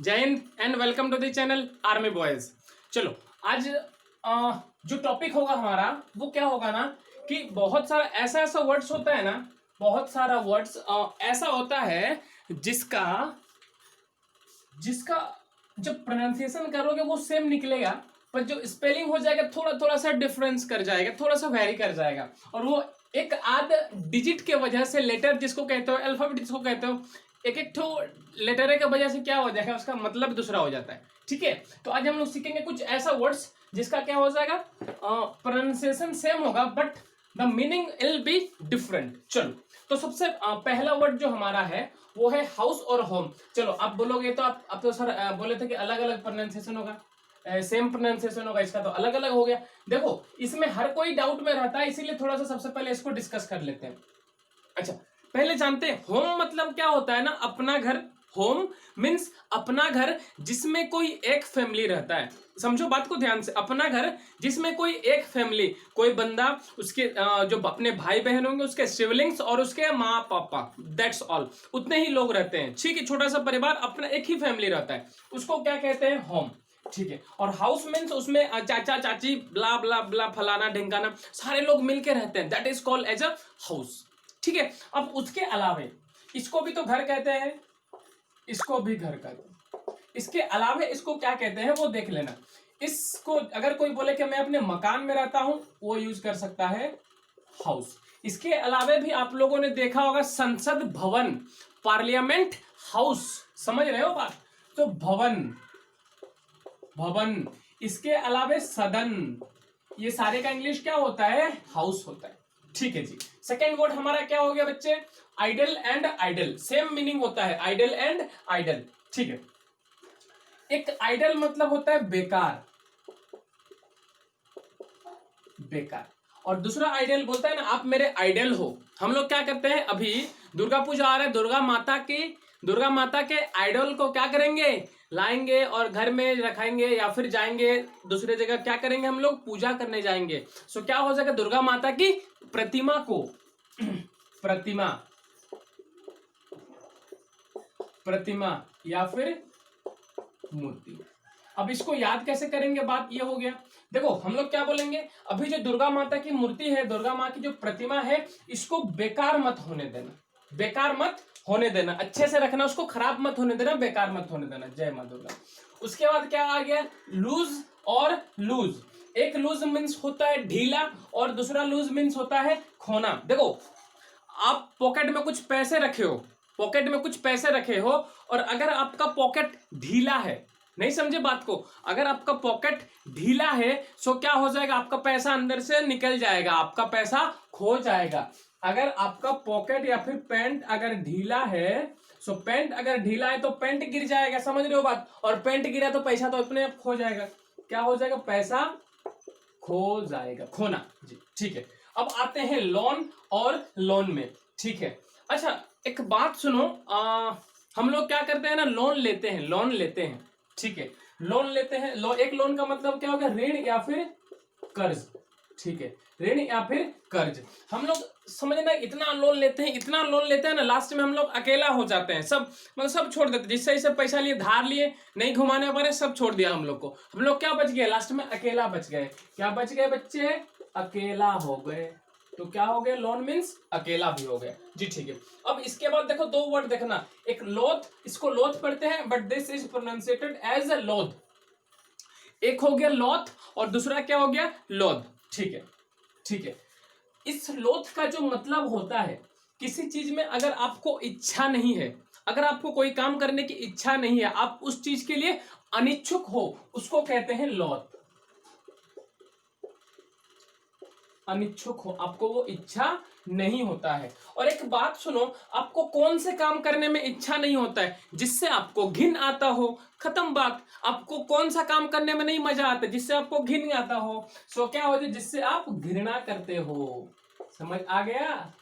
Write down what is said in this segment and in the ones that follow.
जय हिंद and welcome to the channel army boys. चलो आज जो टॉपिक होगा हमारा वो क्या होगा ना कि बहुत सारा ऐसा वर्ड्स होता है ना, बहुत सारा वर्ड्स ऐसा होता है जिसका जिसका जब प्रोनाउंसिएशन करोगे वो सेम निकलेगा, पर जो स्पेलिंग हो जाएगा थोड़ा थोड़ा सा डिफरेंस कर जाएगा, थोड़ा सा वेरी कर जाएगा। और वो एक आध डिजिट के वजह से, लेटर जिसको कहते हो, अल्फाबेट जिसको कहते हो, एक एक ठो लेटर के वजह से क्या हो जाएगा, उसका मतलब दूसरा हो जाता है। ठीक है, तो आज हम लोग सीखेंगे कुछ ऐसा वर्ड्स जिसका क्या हो जाएगा, प्रोनाउंसिएशन सेम होगा but the meaning will be different. चलो तो सबसे पहला वर्ड जो हमारा है वो है हाउस और होम। चलो आप बोलोगे तो आप तो सर बोले थे कि अलग अलग प्रोनाउंसिएशन होगा, सेम प्रोनाउंसिएशन होगा, इसका तो अलग अलग हो गया। देखो इसमें हर कोई डाउट में रहता है, इसीलिए थोड़ा सा सबसे पहले इसको डिस्कस कर लेते हैं। अच्छा, पहले जानते हैं होम मतलब क्या होता है ना, अपना घर। होम मीन्स अपना घर जिसमें कोई एक फैमिली रहता है। समझो बात को ध्यान से, अपना घर जिसमें कोई एक फैमिली, कोई बंदा, उसके जो अपने भाई बहन होंगे, उसके सिबलिंग्स और उसके माँ पापा, दैट्स ऑल, उतने ही लोग रहते हैं। ठीक है, छोटा सा परिवार, अपना एक ही फैमिली रहता है, उसको क्या कहते हैं, होम। ठीक है, और हाउस मीन्स उसमें चाचा चाची ब्ला ब्ला ब्ला फलाना ढिंकाना सारे लोग मिलके रहते हैं, that is called as a house. ठीक है, अब उसके अलावे इसको भी तो घर कहते हैं, इसको भी घर कहते हैं, इसके अलावे इसको क्या कहते हैं वो देख लेना। इसको अगर कोई बोले कि मैं अपने मकान में रहता हूं, वो यूज कर सकता है हाउस। इसके अलावे भी आप लोगों ने देखा होगा संसद भवन, पार्लियामेंट हाउस, समझ रहे हो बात, तो भवन, भवन। इसके अलावे सदन, ये सारे का इंग्लिश क्या होता है, हाउस होता है। ठीक है जी, सेकेंड वर्ड हमारा क्या हो गया बच्चे, idol and idle, same meaning होता है, आइडल एंड आइडल। ठीक है, एक आइडल मतलब होता है बेकार, बेकार, और दूसरा आइडल बोलता है ना आप मेरे आइडल हो। हम लोग क्या करते हैं, अभी दुर्गा पूजा आ रहा है, दुर्गा माता के आइडल को क्या करेंगे, लाएंगे और घर में रखेंगे, या फिर जाएंगे दूसरे जगह, क्या करेंगे, हम लोग पूजा करने जाएंगे। सो क्या हो जाएगा, दुर्गा माता की प्रतिमा को प्रतिमा, प्रतिमा या फिर मूर्ति। अब इसको याद कैसे करेंगे, बात ये हो गया। देखो हम लोग क्या बोलेंगे, अभी जो दुर्गा माता की मूर्ति है, दुर्गा माँ की जो प्रतिमा है, इसको बेकार मत होने देना, बेकार मत होने देना, अच्छे से रखना, उसको खराब मत होने देना, बेकार मत होने देना। जय माँ दुर्गा। उसके बाद क्या आ गया, लूज और लूज। एक लूज मीन्स होता है ढीला और दूसरा लूज मीन्स होता है खोना। देखो आप पॉकेट में कुछ पैसे रखे हो, पॉकेट में कुछ पैसे रखे हो, और अगर आपका पॉकेट ढीला है, नहीं समझे बात को, अगर आपका पॉकेट ढीला है तो क्या हो जाएगा, आपका पैसा अंदर से निकल जाएगा, आपका पैसा खो जाएगा। अगर आपका पॉकेट या फिर पैंट अगर ढीला है, सो पैंट अगर ढीला है तो पैंट गिर जाएगा, समझ रहे हो बात, और पैंट गिरा तो पैसा तो अपने आप खो जाएगा। क्या हो जाएगा, पैसा खो जाएगा, खोना जी। ठीक है, अब आते हैं लोन और लोन में। ठीक है, अच्छा एक बात सुनो, हम लोग क्या करते हैं ना, लोन लेते हैं, लोन लेते हैं। ठीक है, लोन लेते हैं, एक लोन का मतलब क्या होगा, ऋण या फिर कर्ज। ठीक है, ऋण या फिर कर्ज। हम लोग समझना, इतना लोन लेते हैं, इतना लोन लेते हैं ना, लास्ट में हम लोग अकेला हो जाते हैं, सब मतलब सब छोड़ देते, जिससे जिससे पैसा लिए, धार लिए, नहीं घुमाने पारे, सब छोड़ दिया हम लोग को। हम लोग क्या बच गए, लास्ट में अकेला बच गए। क्या बच गए बच्चे, अकेला हो गए। तो क्या हो गया, लोन मीन्स अकेला भी हो गया जी। ठीक है, अब इसके बाद देखो दो वर्ड देखना, एक लोथ, इसको लोथ पढ़ते हैं but this is pronounciated as a loath. एक हो गया लोथ और दूसरा क्या हो गया, लोध। ठीक है, ठीक है, इस लोथ का जो मतलब होता है, किसी चीज में अगर आपको इच्छा नहीं है, अगर आपको कोई काम करने की इच्छा नहीं है, आप उस चीज के लिए अनिच्छुक हो, उसको कहते हैं लोथ। अनिच्छुक हो, आपको वो इच्छा नहीं होता है। और एक बात सुनो, आपको कौन से काम करने में इच्छा नहीं होता है, जिससे आपको घिन आता हो, खत्म बात। आपको कौन सा काम करने में नहीं मजा आता, जिससे आपको घिन आता हो, सो क्या हो जाए, जिससे आप घृणा करते हो। समझ आ गया,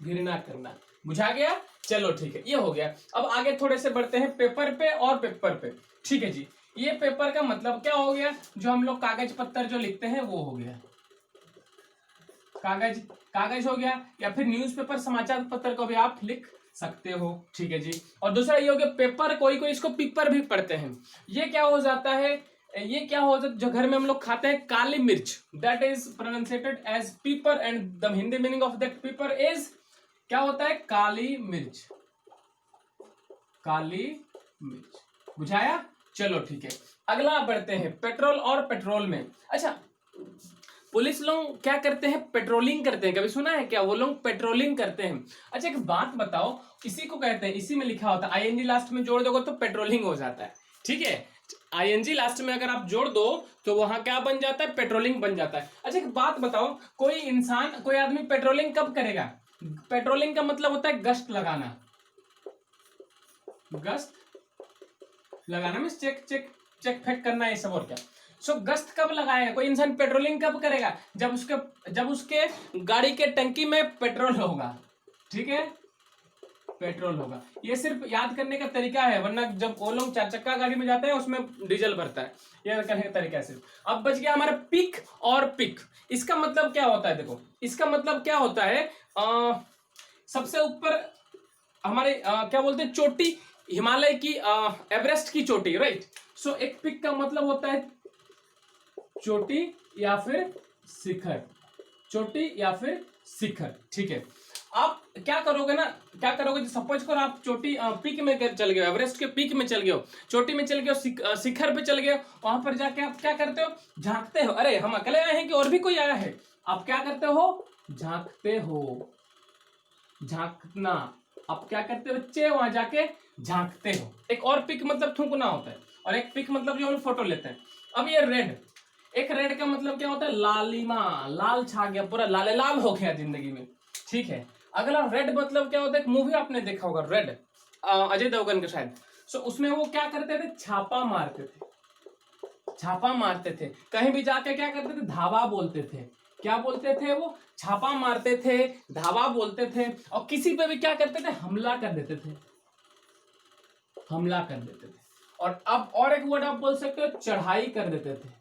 घृणा करना, बुझा गया। चलो ठीक है, ये हो गया। अब आगे थोड़े से बढ़ते हैं पेपर पे और पेपर पे। ठीक है जी, ये पेपर का मतलब क्या हो गया, जो हम लोग कागज पत्तर जो लिखते हैं वो हो गया, कागज, कागज हो गया, या फिर न्यूज़पेपर, समाचार पत्र को भी आप लिख सकते हो, ठीक है जी। और दूसरा ये हो गया पेपर, कोई कोई इसको पीपर भी पढ़ते हैं। ये क्या हो जाता है, ये क्या हो जाता है, जो घर में हम लोग खाते हैं काली मिर्च, दैट इज प्रोनाउंसिएटेड एज पीपर and the Hindi meaning of that पीपर इज क्या होता है, काली मिर्च, काली मिर्च, बुझाया। चलो ठीक है, अगला बढ़ते हैं पेट्रोल और पेट्रोल में। अच्छा, पुलिस लोग क्या करते हैं, पेट्रोलिंग करते हैं, कभी सुना है क्या, वो लोग पेट्रोलिंग करते हैं। अच्छा एक बात बताओ, इसी को कहते हैं, इसी में लिखा होता है, आईएनजी लास्ट में जोड़ दोगे तो पेट्रोलिंग हो जाता है, ठीक है। आईएनजी लास्ट में अगर आप जोड़ दो तो वहां क्या बन जाता है, पेट्रोलिंग बन जाता है। अच्छा एक बात बताओ, कोई इंसान, कोई आदमी पेट्रोलिंग कब करेगा, पेट्रोलिंग का मतलब होता है गश्त लगाना, गश्त लगाना मीन्स चेक चेक चेक फेक करना, ये सब और क्या। सो गश्त कब लगाएगा कोई इंसान, पेट्रोलिंग कब करेगा, जब उसके गाड़ी के टंकी में पेट्रोल होगा, ठीक है, पेट्रोल होगा। ये सिर्फ याद करने का तरीका है, वरना जब वो लोग 4 चक्का गाड़ी में जाते हैं उसमें डीजल भरता है, ये करने का तरीका है सिर्फ। अब बच गया हमारा पिक और पिक, इसका मतलब क्या होता है, देखो इसका मतलब क्या होता है, सबसे ऊपर हमारे क्या बोलते हैं, चोटी, हिमालय की एवरेस्ट की चोटी, राइट। सो एक पिक का मतलब होता है चोटी या फिर शिखर, चोटी या फिर शिखर, ठीक है। आप क्या करोगे ना, क्या करोगे, सपोज करो आप चोटी पीक में चल गए, एवरेस्ट के पीक में चल गए हो, चोटी में चल गए हो, शिखर पे चल गए हो, वहां पर जाके आप क्या करते हो, झांकते हो, अरे हम अकेले आए हैं कि और भी कोई आया है, आप क्या करते हो, झांकते हो, झांकना, आप क्या करते हो बच्चे, वहां जाके झांकते हो। एक और पिक मतलब थूकना होता है, और एक पिक मतलब जो हम फोटो लेते हैं। अब ये रेड, एक रेड का मतलब क्या होता है, लालिमा, लाल छा गया, पूरा लाले लाल हो गया जिंदगी में, ठीक है। अगला रेड मतलब क्या होता है, एक मूवी आपने देखा होगा रेड, अजय देवगन का शायद। सो उसमें वो क्या करते थे, छापा मारते थे, छापा मारते थे, कहीं भी जाके क्या करते थे, धावा बोलते थे, क्या बोलते थे वो, छापा मारते थे, धावा बोलते थे, और किसी पे भी क्या करते थे, हमला कर देते थे, हमला कर देते थे। और अब और एक वर्ड आप बोल सकते हो, चढ़ाई कर देते थे,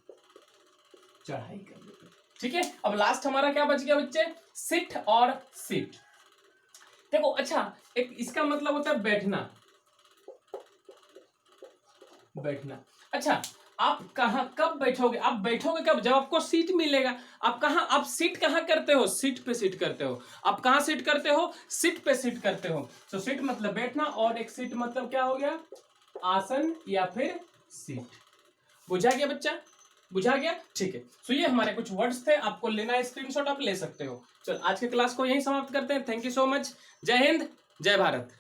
चढ़ाई कर देते थे, ठीक है। अब लास्ट हमारा क्या बच गया बच्चे, सिट और सीट। देखो अच्छा, एक इसका मतलब होता है बैठना, बैठना। अच्छा, आप कहाँ कब बैठोगे, आप बैठोगे कब, जब आपको सीट मिलेगा। आप कहाँ, आप सीट कहाँ करते हो, सीट पे सीट करते हो, आप कहाँ सीट करते हो, सीट पे सीट करते हो। तो सीट मतलब बैठना, और एक सीट मतलब क्या हो गया, आसन या फिर सीट। बुझा गया बच्चा, बुझा गया, ठीक है। तो ये हमारे कुछ वर्ड्स थे, आपको लेना है स्क्रीनशॉट, आप ले सकते हो। चल आज के क्लास को यहीं समाप्त करते हैं, थैंक यू सो मच, जय हिंद, जय भारत।